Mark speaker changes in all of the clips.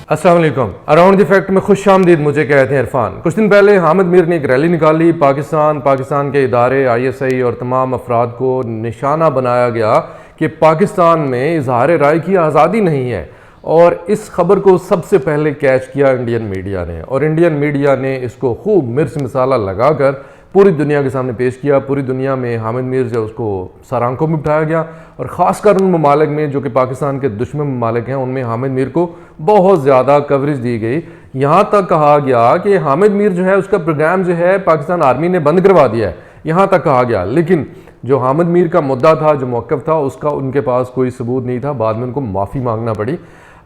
Speaker 1: अस्सलाम वालेकुम। Around the fact में खुश आमदीद मुझे कहते हैं इरफान। कुछ दिन पहले हामिद मीर ने एक रैली निकाली। पाकिस्तान के इदारे ISI और तमाम अफराद को निशाना बनाया गया कि पाकिस्तान में इजहार राय की आज़ादी नहीं है, और इस खबर को सबसे पहले कैच किया इंडियन मीडिया ने, और इंडियन मीडिया ने इसको खूब मिर्च मसाला लगाकर पूरी दुनिया के सामने पेश किया। पूरी दुनिया में हामिद मीर जो उसको सर आंखों में उठाया गया, और ख़ासकर उन ममालिक में जो कि पाकिस्तान के दुश्मन ममालिक हैं, उनमें हामिद मीर को बहुत ज़्यादा कवरेज दी गई। यहाँ तक कहा गया कि हामिद मीर जो है उसका प्रोग्राम जो है पाकिस्तान आर्मी ने बंद करवा दिया है, यहाँ तक कहा गया। लेकिन जो हामिद मीर का मुद्दा था, जो मौक़िफ़ था, उसका उनके पास कोई सबूत नहीं था। बाद में उनको माफ़ी मांगना पड़ी।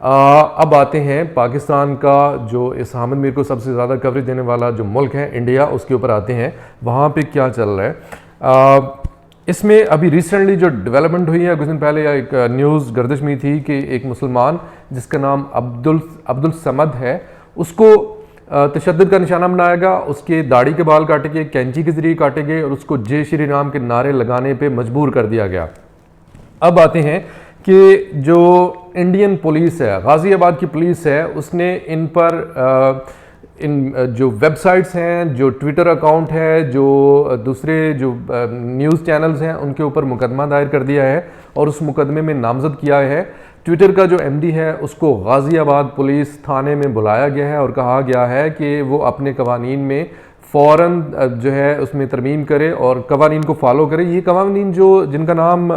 Speaker 1: अब आते हैं पाकिस्तान का जो इस हामिद मीर को सबसे ज़्यादा कवरेज देने वाला जो मुल्क है इंडिया, उसके ऊपर आते हैं वहाँ पे क्या चल रहा है। इसमें अभी रिसेंटली जो डेवलपमेंट हुई है, कुछ दिन पहले एक न्यूज़ गर्दिश में थी कि एक मुसलमान जिसका नाम अब्दुल समद है, उसको तशद्दुद का निशाना बनाया गया। उसके दाढ़ी के बाल काटे गए, कैंची के ज़रिए काटे गए, और उसको जय श्री राम के नारे लगाने पे मजबूर कर दिया गया। अब आते हैं कि जो इंडियन पुलिस है, गाज़ियाबाद की पुलिस है, उसने इन पर इन जो वेबसाइट्स हैं, जो ट्विटर अकाउंट है, जो दूसरे जो न्यूज़ चैनल्स हैं, उनके ऊपर मुकदमा दायर कर दिया है, और उस मुकदमे में नामजद किया है। ट्विटर का जो MD है उसको गाज़ियाबाद पुलिस थाने में बुलाया गया है, और कहा गया है कि वो अपने कवानीन में फ़ौरन जो है उसमें तरमीम करे और कवानीन को फॉलो करे। ये कवानीन जिनका नाम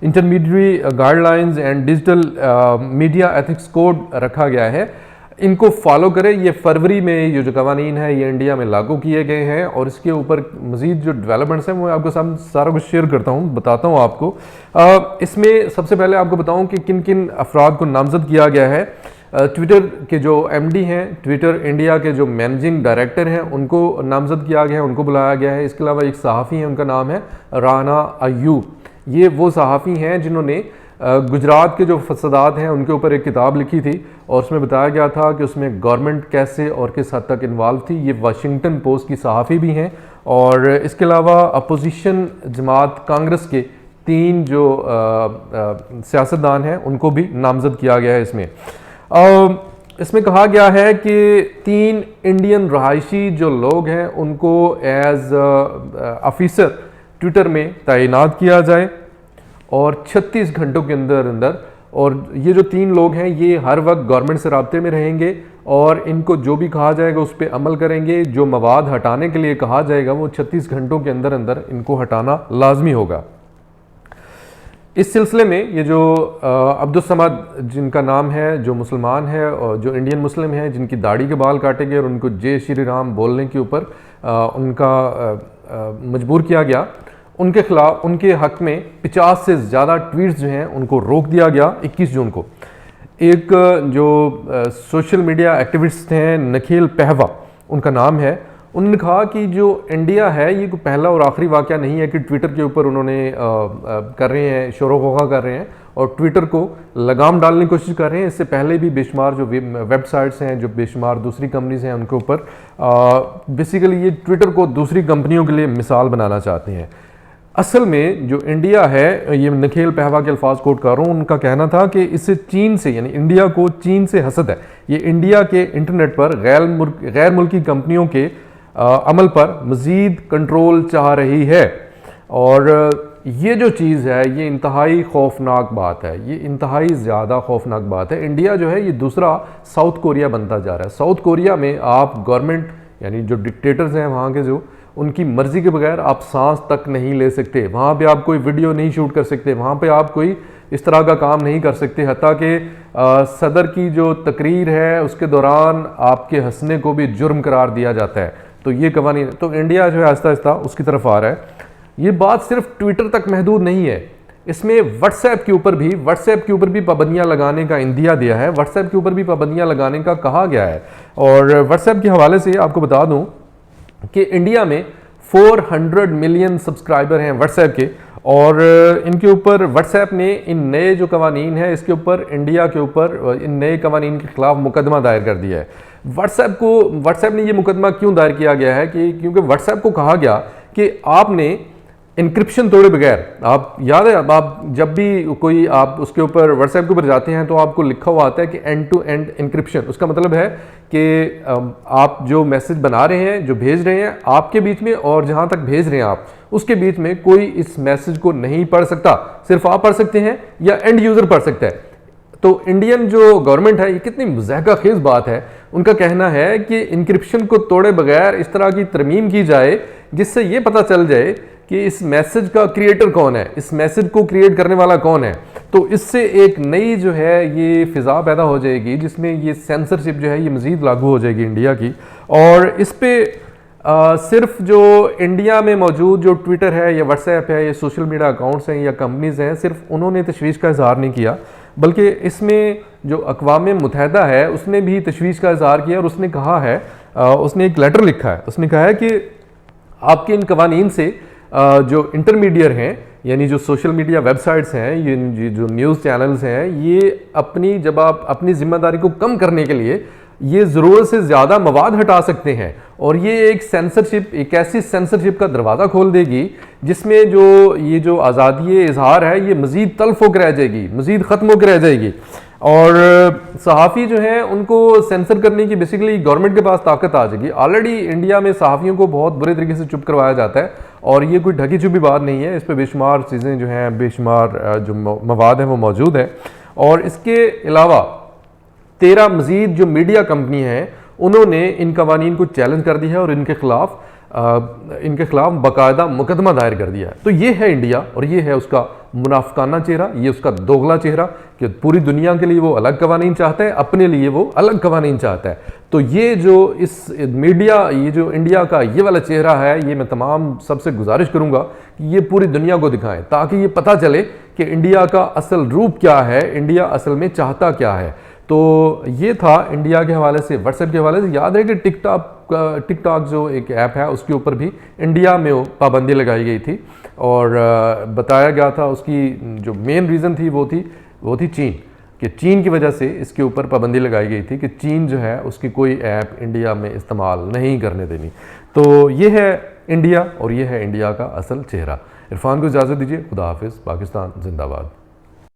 Speaker 1: intermediate guidelines and digital media ethics code रखा गया है, इनको फॉलो करे। ये फरवरी में ये जो कवानीन है ये इंडिया में लागू किए गए हैं, और इसके ऊपर मज़ीद जो डेवलपमेंट्स हैं वो आपको सारा कुछ शेयर करता हूँ, बताता हूँ आपको। इसमें सबसे पहले आपको बताऊँ कि किन किन अफराद को नामजद किया गया है। ट्विटर के जो MD हैं, ट्विटर इंडिया के जो मैनेजिंग डायरेक्टर हैं, उनको नामजद किया गया है, उनको बुलाया गया है। इसके अलावा एक सहाफ़ी हैं, उनका नाम है राना अयूब। ये वो सहाफ़ी हैं जिन्होंने गुजरात के जो फसादात हैं उनके ऊपर एक किताब लिखी थी, और उसमें बताया गया था कि उसमें गवर्नमेंट कैसे और किस हद तक इन्वॉल्व थी। ये वाशिंगटन पोस्ट की सहाफ़ी भी हैं। और इसके अलावा अपोजिशन जमात कांग्रेस के 3 जो सियासतदान हैं उनको भी नामजद किया गया है। इसमें कहा गया है कि 3 इंडियन रहायशी जो लोग हैं उनको एज ऑफिसर ट्विटर में तैनात किया जाए, और 36 घंटों के अंदर और ये जो 3 लोग हैं ये हर वक्त गवर्नमेंट से राब्ते में रहेंगे, और इनको जो भी कहा जाएगा उस पर अमल करेंगे। जो मवाद हटाने के लिए कहा जाएगा वो 36 घंटों के अंदर इनको हटाना लाजमी होगा। इस सिलसिले में ये जो अब्दुल समद जिनका नाम है, जो मुसलमान है और जो इंडियन मुस्लिम है, जिनकी दाढ़ी के बाल काटे गए और उनको जय श्री राम बोलने के ऊपर उनका मजबूर किया गया, उनके खिलाफ उनके हक में 50 से ज़्यादा ट्वीट्स जो हैं उनको रोक दिया गया 21 जून को। एक जो सोशल मीडिया एक्टिविस्ट हैं नखिल पहवा उनका नाम है, उन्होंने कहा कि जो इंडिया है ये कोई पहला और आखिरी वाक़या नहीं है कि ट्विटर के ऊपर उन्होंने कर रहे हैं, शोरो ग़ौग़ा कर रहे हैं और ट्विटर को लगाम डालने की कोशिश कर रहे हैं। इससे पहले भी बेशुमार जो वेबसाइट्स हैं, जो बेशुमार दूसरी कंपनीज़ हैं, उनके ऊपर बेसिकली ये ट्विटर को दूसरी कंपनियों के लिए मिसाल बनाना चाहते हैं। असल में जो इंडिया है, ये नखिल पहवा के अल्फाज कोट कर रहा हूँ, उनका कहना था कि इससे चीन से, यानी इंडिया को चीन से हसद है। ये इंडिया के इंटरनेट पर गैर मुल्की कंपनियों के अमल पर मज़ीद कंट्रोल चाह रही है, और ये जो चीज़ है ये इंतहाई खौफनाक बात है। ये इंतहाई ज़्यादा खौफनाक बात है। इंडिया जो है ये दूसरा साउथ कोरिया बनता जा रहा है। साउथ कोरिया में आप गवर्नमेंट, यानी जो डिक्टेटर्स हैं वहाँ के, जो उनकी मर्ज़ी के बगैर आप सांस तक नहीं ले सकते। वहाँ पे आप कोई वीडियो नहीं शूट कर सकते, वहाँ पे आप कोई इस तरह का काम नहीं कर सकते। हत्ता कि सदर की जो तकरीर है उसके दौरान आपके हंसने को भी जुर्म करार दिया जाता है। तो ये कवानीन, तो इंडिया जो है आहिस्ता आहिस्ता उसकी तरफ आ रहा है। ये बात सिर्फ ट्विटर तक महदूद नहीं है, इसमें व्हाट्सएप के ऊपर भी पाबंदियां लगाने का इंदिया दिया है। व्हाट्सएप के ऊपर भी पाबंदियां लगाने का कहा गया है। और व्हाट्सएप के हवाले से आपको बता दूं कि इंडिया में 400 मिलियन सब्सक्राइबर हैं व्हाट्सएप के, और इनके ऊपर व्हाट्सएप ने इन नए जो कवानीन है इसके ऊपर, इंडिया के ऊपर इन नए कवानीन के खिलाफ मुकदमा दायर कर दिया है। व्हाट्सएप ने ये मुकदमा क्यों दायर किया गया है कि क्योंकि व्हाट्सएप को कहा गया कि आपने इंक्रिप्शन तोड़े बगैर, आप याद है, अब आप जब भी कोई आप उसके ऊपर व्हाट्सएप के ऊपर जाते हैं तो आपको लिखा हुआ आता है कि एंड टू एंड इंक्रिप्शन। उसका मतलब है कि आप जो मैसेज बना रहे हैं, जो भेज रहे हैं, आपके बीच में और जहां तक भेज रहे हैं आप, उसके बीच में कोई इस मैसेज को नहीं पढ़ सकता। सिर्फ आप पढ़ सकते हैं या एंड यूजर पढ़ सकता है। तो इंडियन जो गवर्नमेंट है, ये कितनी मुज़हक़ाखेज़ बात है, उनका कहना है कि इंक्रिप्शन को तोड़े बगैर इस तरह की तरमीम की जाए जिससे ये पता चल जाए कि इस मैसेज का क्रिएटर कौन है, इस मैसेज को क्रिएट करने वाला कौन है। तो इससे एक नई जो है ये फिज़ा पैदा हो जाएगी जिसमें ये सेंसरशिप जो है ये मज़ीद लागू हो जाएगी इंडिया की। और इस पर सिर्फ जो इंडिया में मौजूद जो ट्विटर है या व्हाट्सएप है या सोशल मीडिया अकाउंट्स हैं या कंपनीज हैं, सिर्फ उन्होंने तशवीश का इजहार नहीं किया, बल्कि इसमें जो अक़वाम मुत्तहिदा है उसने भी तशवीश का इजहार किया। और उसने कहा है, उसने एक लेटर लिखा है, उसने कहा है कि आपके इन कवानीन से जो इंटरमीडियर हैं, यानी जो सोशल मीडिया वेबसाइट्स हैं, ये जो न्यूज़ चैनल्स हैं, ये अपनी जब आप अपनी जिम्मेदारी को कम करने के लिए ये ज़रूरत से ज़्यादा मवाद हटा सकते हैं। और ये एक सेंसरशिप, एक ऐसी सेंसरशिप का दरवाज़ा खोल देगी जिसमें जो ये जो आज़ादी इजहार है ये मज़ीद तल्फ होकर रह जाएगी, मज़ीद ख़त्म होकर रह जाएगी। और सहाफ़ी जो हैं उनको सेंसर करने की बेसिकली गवर्नमेंट के पास ताकत आ जाएगी। ऑलरेडी इंडिया में सहाफ़ियों को बहुत बुरे तरीके से चुप करवाया जाता है और ये कोई ढकी छुपी बात नहीं है, इस पर बेशुमार चीज़ें जो हैं, बेशुमार जो मवाद हैं वो मौजूद हैं। और इसके अलावा 13 मज़ीद जो मीडिया कंपनी हैं उन्होंने इन कवानीन को चैलेंज कर दिया है और इनके खिलाफ बाकायदा मुकदमा दायर कर दिया है। तो ये है इंडिया और ये है उसका मुनाफिकाना चेहरा, ये उसका दोगला चेहरा कि पूरी दुनिया के लिए वो अलग कवानीन चाहता है, अपने लिए वो अलग कवानीन चाहता है। तो ये जो इस मीडिया, ये जो इंडिया का ये वाला चेहरा है, ये मैं तमाम सबसे गुजारिश करूंगा कि ये पूरी दुनिया को दिखाएं ताकि ये पता चले कि इंडिया का असल रूप क्या है, इंडिया असल में चाहता क्या है। तो ये था इंडिया के हवाले से। व्हाट्सएप के हवाले से याद है कि टिकटॉक जो एक ऐप है उसके ऊपर भी इंडिया में पाबंदी लगाई गई थी और बताया गया था उसकी जो मेन रीज़न थी वो थी चीन, कि चीन की वजह से इसके ऊपर पाबंदी लगाई गई थी कि चीन जो है उसकी कोई ऐप इंडिया में इस्तेमाल नहीं करने देनी। तो ये है इंडिया और ये है इंडिया का असल चेहरा। इरफान को इजाज़त दीजिए। खुदा हाफिज़। पाकिस्तान जिंदाबाद।